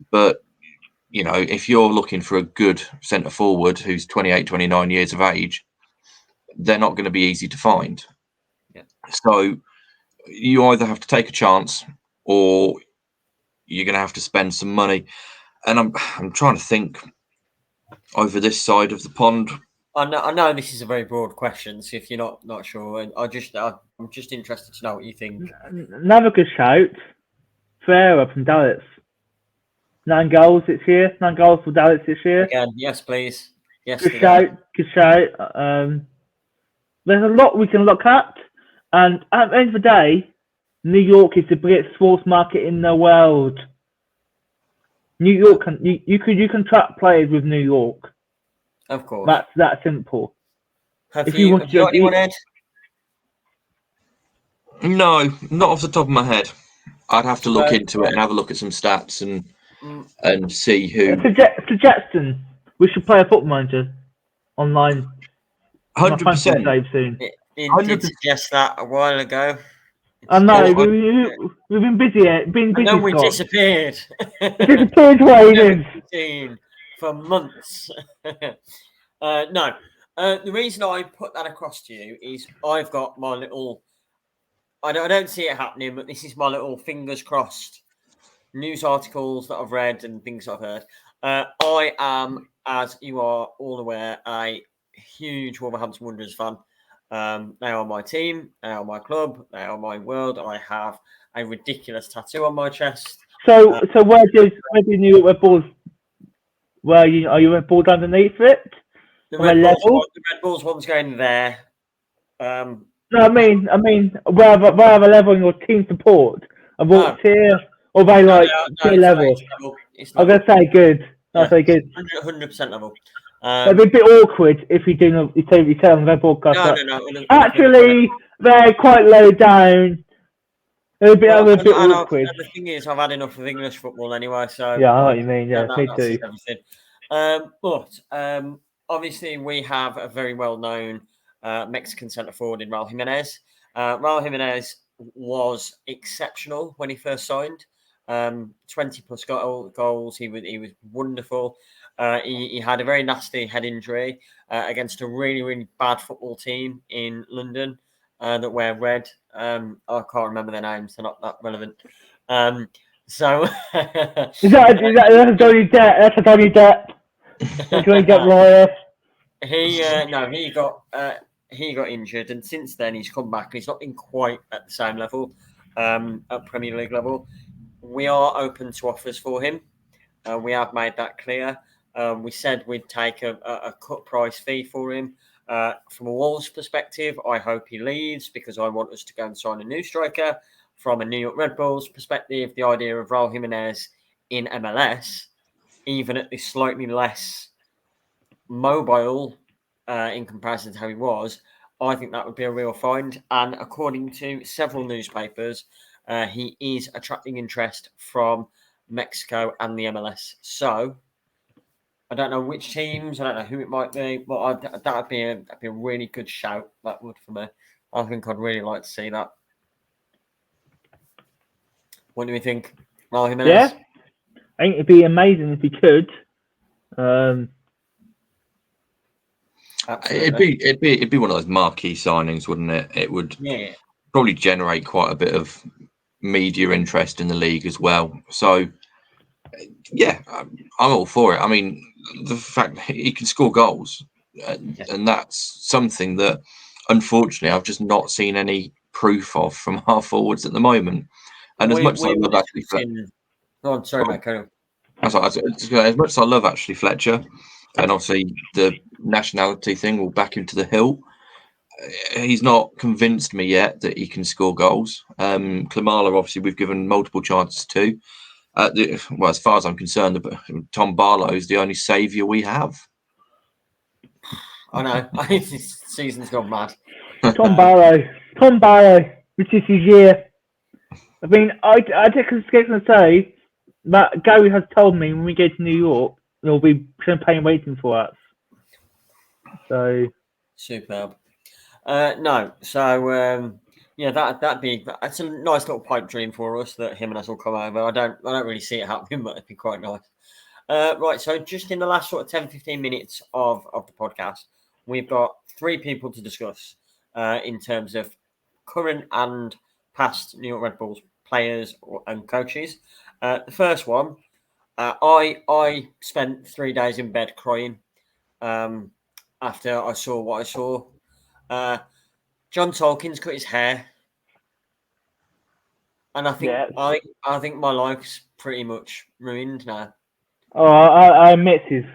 But, you know, if you're looking for a good centre forward who's 28, 29 years of age, they're not going to be easy to find. Yeah. So you either have to take a chance or you're going to have to spend some money. And I'm trying to think over this side of the pond. I know this is a very broad question, so if you're not sure, and I'm just interested to know what you think. Another good shout, Ferreira from Dallas. 9 goals this year. 9 goals for Dallas this year. Again, yes, please. Yes, good shout. There's a lot we can look at, and at the end of the day, New York is the biggest sports market in the world. New York you can track players with New York. Of course. That's that simple. Have you got anyone, Ed? No, not off the top of my head. I'd have to look into it and have a look at some stats and see who. Suggestion: we should play a football manager online. 100%. It did suggest that a while ago. I know we've been busy. Been busy. And then we disappeared. Disappeared ways for months. No. The reason I put that across to you is I've got my little. I don't see it happening, but this is my little fingers crossed news articles that I've read and things I've heard. I am, as you are all aware, a huge Wolverhampton Wanderers fan. They are my team, they are my club, they are my world. I have a ridiculous tattoo on my chest. So where do you Red Bulls? Are you Red Bulls underneath it? The Red Bulls one's going there. No, I mean, wherever level in your team support, and what Oh. tier, or they No, like no, tier level. it's level. It's I'm level. gonna say good. I'll Yeah, say good. 100% level. It'd be a bit awkward if you tell on their broadcast No, that no, no. actually they're quite low down. It'd be Well, a bit and awkward. the thing is, I've had enough of English football anyway, so Yeah, I know like, what you mean. Yeah, me that's too. just everything. But obviously, we have a very well-known Mexican centre forward in Raul Jimenez. Raul Jimenez was exceptional when he first signed. 20 plus goals. He was wonderful. He had a very nasty head injury against a really, really bad football team in London that wear red. I can't remember their names; they're not that relevant. So That's a Johnny Depp? That's a Johnny Depp. That's Johnny Depp lawyer. he got injured, and since then he's come back. He's not been quite at the same level at Premier League level. We are open to offers for him. We have made that clear. We said we'd take a cut price fee for him. From a Wolves perspective, I hope he leaves because I want us to go and sign a new striker. From a New York Red Bulls perspective, the idea of Raul Jimenez in MLS, even at this slightly less mobile in comparison to how he was, I think that would be a real find. And according to several newspapers, he is attracting interest from Mexico and the MLS. So I don't know which teams, I don't know who it might be, but that'd be a really good shout. That would for me. I think I'd really like to see that. What do we think, Raul Jimenez? Yeah, I think it'd be amazing if he could. Absolutely. It'd be one of those marquee signings, wouldn't it? It would probably generate quite a bit of media interest in the league as well. So yeah, I'm all for it. I mean, the fact that he can score goals, and that's something that unfortunately I've just not seen any proof of from our forwards at the moment. And as much as I love Ashley Fletcher, oh, sorry, mate. Carry on. as much as I love Ashley Fletcher, and obviously the nationality thing will back him to the hilt, he's not convinced me yet that he can score goals. Klimala, obviously, we've given multiple chances to. Well, as far as I'm concerned, Tom Barlow is the only saviour we have. I know. This season's gone mad. Tom Barrow, which is his year. I mean, I just going to say that Gary has told me when we go to New York, there'll be champagne waiting for us. So superb. No, so yeah, that's a nice little pipe dream for us that him and us will come over. I don't really see it happening, but it'd be quite nice. Right, so just in the last sort of 10-15 minutes of the podcast, we've got 3 people to discuss in terms of current and past New York Red Bulls players and coaches. The first one, I spent 3 days in bed crying after I saw what I saw. John Tolkien's cut his hair, and I think my life's pretty much ruined now. Oh, I miss his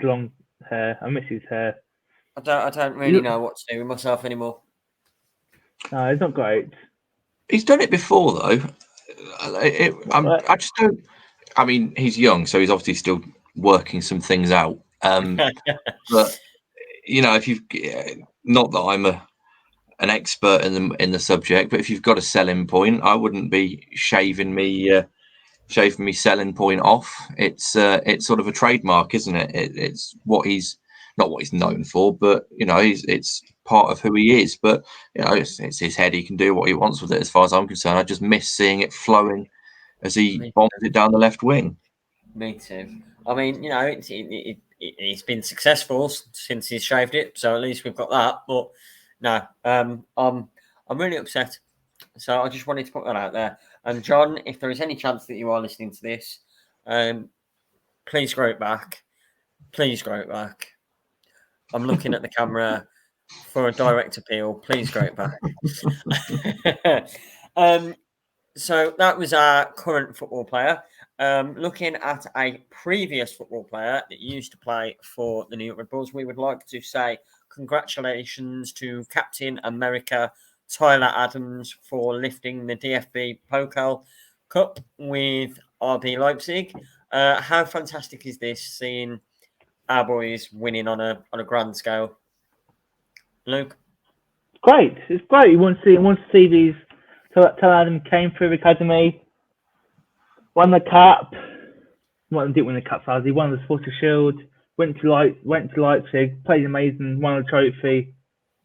long hair. I miss his hair. I don't really know what to do with myself anymore. No, it's not great. He's done it before, though. I just don't. I mean, he's young, so he's obviously still working some things out. But you know, if you've not that I'm an expert in the subject, but if you've got a selling point, I wouldn't be shaving me selling point off. It's sort of a trademark, isn't it? It's what he's not what he's known for, but you know, it's part of who he is. But you know, it's his head. He can do what he wants with it, as far as I'm concerned. I just miss seeing it flowing as he bombed it down the left wing. Me too. I mean, you know, it's been successful since he's shaved it, so at least we've got that. But no, I'm really upset. So I just wanted to put that out there. And John, if there is any chance that you are listening to this, please grow it back. Please grow it back. I'm looking at the camera for a direct appeal. Please grow it back. So that was our current football player. Looking at a previous football player that used to play for the New York Red Bulls, we would like to say congratulations to Captain America Tyler Adams for lifting the DFB Pokal Cup with RB Leipzig. How fantastic is this, seeing our boys winning on a grand scale? Luke? Great. It's great. You want to see these. Tyler Adams came through the academy, won the cup. Well, didn't win the cup, so he won the Supporter Shield. Went to Leipzig, played amazing, won a trophy,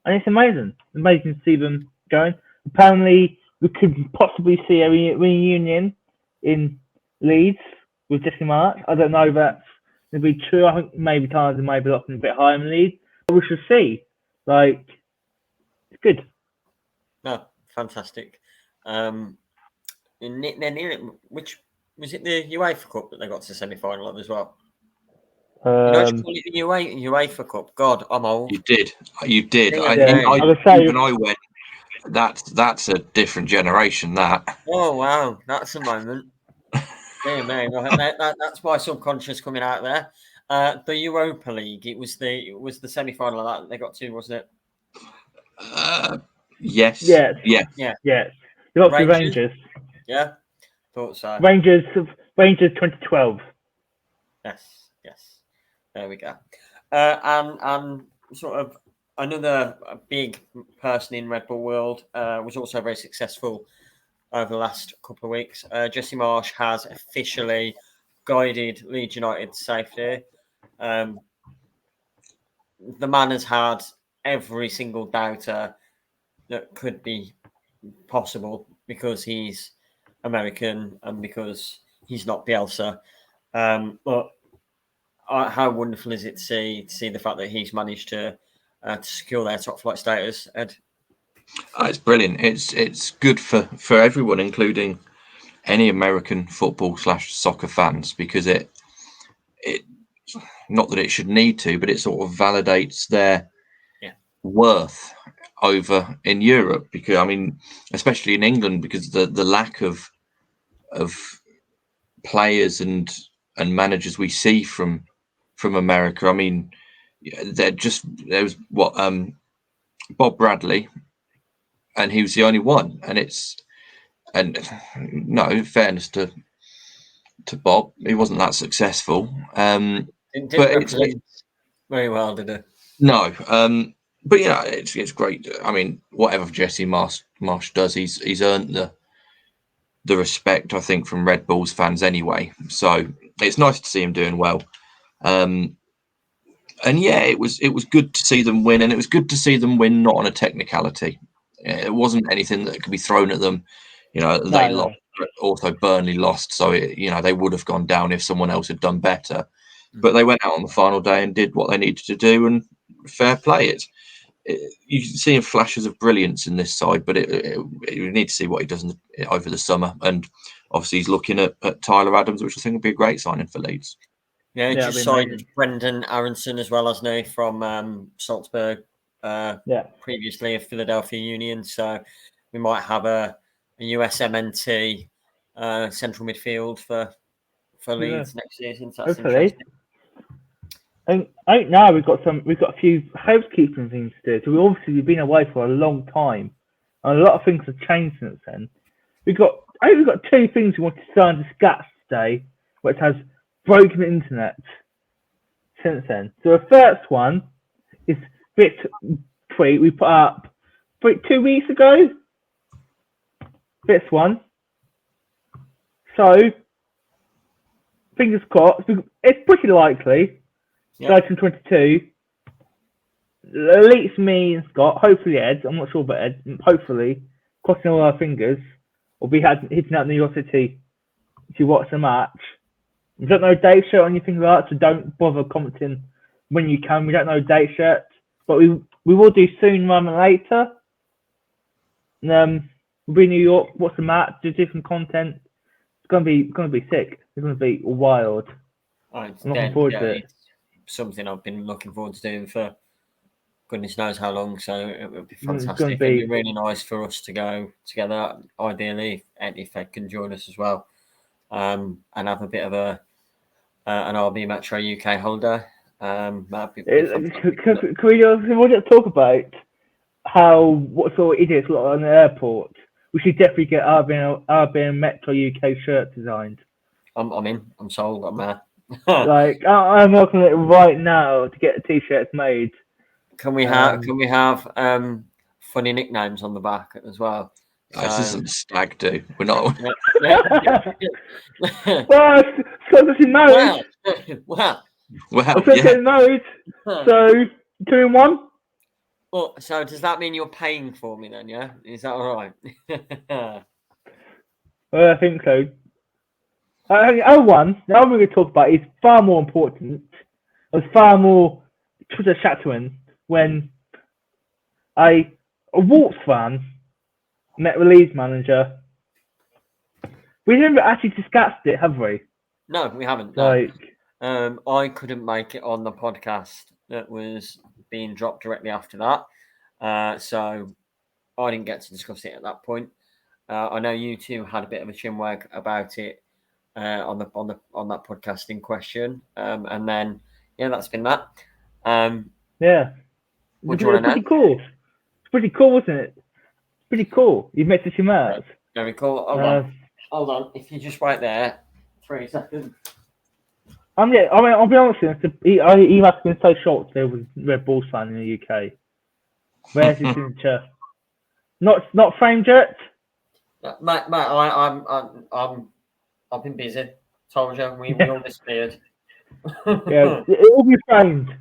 and it's amazing. Amazing to see them going. Apparently, we could possibly see a reunion in Leeds with Jesse March. I don't know if that's going to be true. I think maybe Tyler may be looking a bit higher in Leeds. But we shall see. Like, it's good. No, fantastic. Then which was it, the UEFA Cup that they got to the semi-final of as well? You know, call it the UEFA Cup. God, I'm old. You did. Yeah, Even I went. That's a different generation. That. Oh wow, that's a moment. Dear me, that's my subconscious coming out there. The Europa League. It was the semi-final of that they got to, wasn't it? Yes. Yes. Yeah. You got to Rangers. Yeah, thought so. Rangers 2012. Yes. There we go. And sort of another big person in Red Bull world was also very successful over the last couple of weeks. Jesse Marsh has officially guided Leeds United to safety. The man has had every single doubter that could be possible because he's American and because he's not Bielsa. But how wonderful is it to see the fact that he's managed to secure their top flight status, Ed? It's brilliant. It's good for everyone, including any American football / soccer fans, because it not that it should need to, but it sort of validates their worth over in Europe. Because I mean, especially in England, because the lack of players and managers we see from America. I mean, there was Bob Bradley, and he was the only one. And no fairness to Bob, he wasn't that successful. Didn't represent very well, did it? No, but you know, it's great. I mean, whatever Jesse Marsh does, he's earned the respect, I think, from Red Bulls fans anyway. So it's nice to see him doing well. And yeah, it was good to see them win, and it was good to see them win not on a technicality. It wasn't anything that could be thrown at them. You know, they lost. Also, Burnley lost, so they would have gone down if someone else had done better. But they went out on the final day and did what they needed to do, and fair play. You can see flashes of brilliance in this side, but you need to see what he does over the summer. And obviously, he's looking at Tyler Adams, which I think would be a great signing for Leeds. Yeah, just signed Brendan Aronson as well, hasn't he, from Salzburg, previously of Philadelphia Union. So we might have a USMNT central midfield for Leeds next season. So that's interesting. And right now we've got a few housekeeping things to do. So we've been away for a long time, and a lot of things have changed since then. We've got two things we want to start and discuss today, which has broken the internet since then. So the first one is this tweet we put up 2 weeks ago. This one. So fingers crossed. It's pretty likely. 2022. At least me and Scott, hopefully Ed, I'm not sure about Ed, hopefully, crossing all our fingers, will be hitting out New York City to watch the match. We don't know date shirt or anything like that, so don't bother commenting when you can. We don't know date shirt, but we will do soon rather than later. We'll be in New York, watch the match, do different content. It's gonna be sick. It's gonna be wild. I'm looking forward to it. Something I've been looking forward to doing for goodness knows how long, so it would be fantastic. It'd be really nice for us to go together, ideally, if Ed can join us as well, and have a bit of an RB Metro UK holiday. Can we just talk about what sort of idiots look on the airport, we should definitely get RBN Metro UK shirt designed. I'm in. I'm sold. I'm there. Like I'm working on it right now to get the t-shirts made. Can we have funny nicknames on the back as well? This isn't stag do. We're not. Well, Scott's getting married. Well, Scott's getting married. So 2 in 1. Well, so does that mean you're paying for me then? Yeah, is that all right? Well, I think so. I think one, the other we're going to talk about is far more important. It was far more Twitter shattering when a Wolves fan met the Leeds manager. We never actually discussed it, have we? No, we haven't. No. I couldn't make it on the podcast that was being dropped directly after that, so I didn't get to discuss it at that point. I know you two had a bit of a chinwag about it on that podcast in question, and then that's been that. Yeah, what do you want to know? Pretty cool. It's pretty cool, wasn't it? It's pretty cool. You met such a man. Very cool. Hold on. If you just wait there, 3 seconds. I'll be honest with you. He must have been so shocked there was Red Bulls fan in the UK. Where's his signature? Not framed yet. Mate, I've been busy. Told you we all disappeared. Yeah, it will be framed.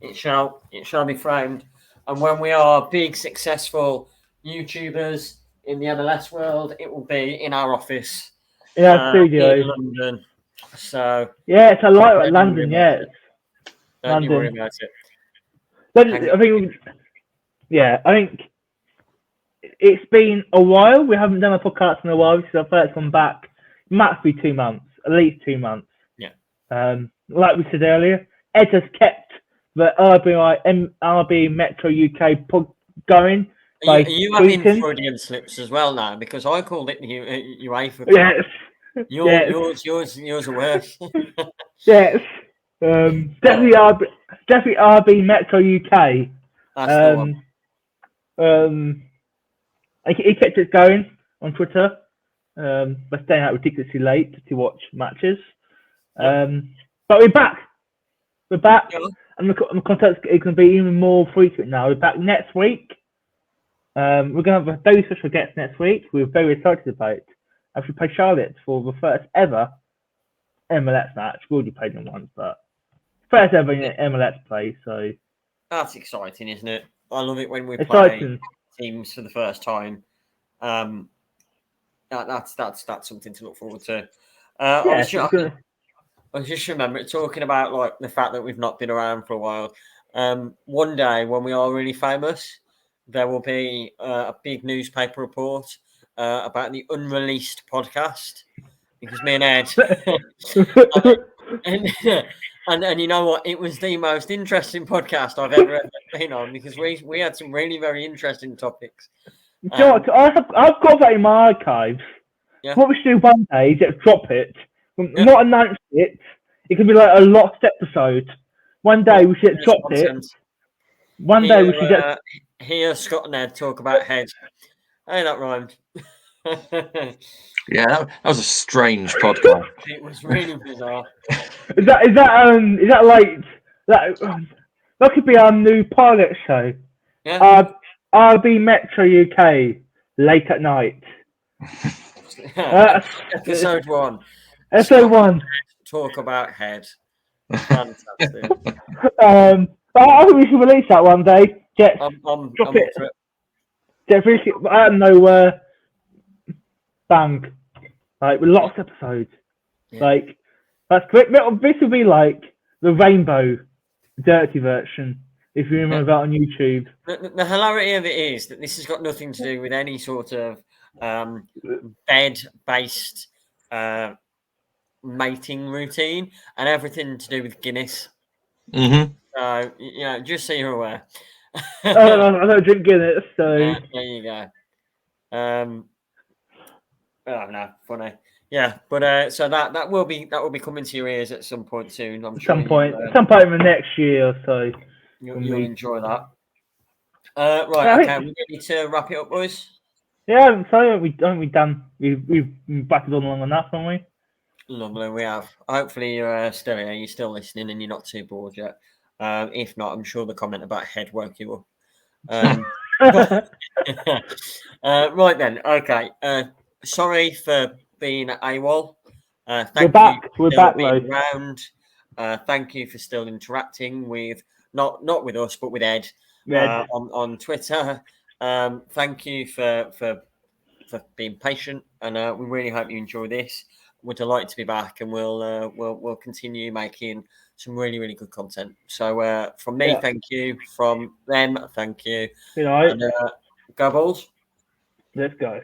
It shall be framed. And when we are big, successful YouTubers in the MLS world, it will be in our office. In our studio. In London. So yeah, it's a lot like London, yeah. Don't you worry about it. I think it's been a while. We haven't done a podcast in a while. This is our first one back. It might be 2 months, at least 2 months. Yeah. Like we said earlier, Ed has kept the RB Metro UK pod going. Are you having Freudian slips as well now? Because I called it UEFA. Yes. Yours are worse. Yes. Definitely RB Metro UK. That's the one. He kept it going on Twitter. By staying out ridiculously late to watch matches. But we're back. Yeah. And the content is going to be even more frequent now. We're back next week. We're going to have a very special guest next week. We're very excited about it. As we play Charlotte for the first ever MLS match. We already played them once, but first ever MLS play. So that's exciting, isn't it? I love it when we play teams for the first time. That's something to look forward to. I just remember talking about like the fact that we've not been around for a while. One day when we are really famous, there will be a big newspaper report about the unreleased podcast, because me and Ed and you know what, it was the most interesting podcast I've ever been on, because we had some really very interesting topics. I've got that in my archives. Yeah. What we should do one day is just drop it, not announce it. It could be like a lost episode. One day we should drop it. One day we should get hear Scott and Ed talk about head. Hey, that rhymed. Yeah, that was a strange podcast. It was really bizarre. Is that like that could be our new pilot show? Yeah. RB Metro UK late at night. Episode 1. Episode 1. Talk about head. Fantastic. I think we should release that one day. I'm drop it. Out of nowhere. Bang. Like with lots of episodes. Yeah. Like that's great. This will be like the rainbow dirty version, if you remember that on YouTube. The hilarity of it is that this has got nothing to do with any sort of bed-based mating routine, and everything to do with Guinness. Mm-hmm. So, just so you're aware. I don't drink Guinness, so there you go. Oh no, funny. Yeah, but so that will be coming to your ears at some point soon. I'm sure. Some point in the next year or so. You'll enjoy that. Right, okay, we ready to wrap it up, boys? Yeah, so we done. We've batted on long enough, haven't we? Lovely, we have. Hopefully you're still here, you're still listening, and you're not too bored yet. If not, I'm sure the comment about head woke you up. Right then, okay. Sorry for being AWOL. Thank We're back. you We're for back, being Lloyd. around. Thank you for still interacting with not with us, but with Ed Ed. on Twitter. Thank you for being patient, and we really hope you enjoy this. We're delighted to be back, and we'll continue making some really good content. So from me, thank you. From them, thank you. You know, And go Bulls. let's go.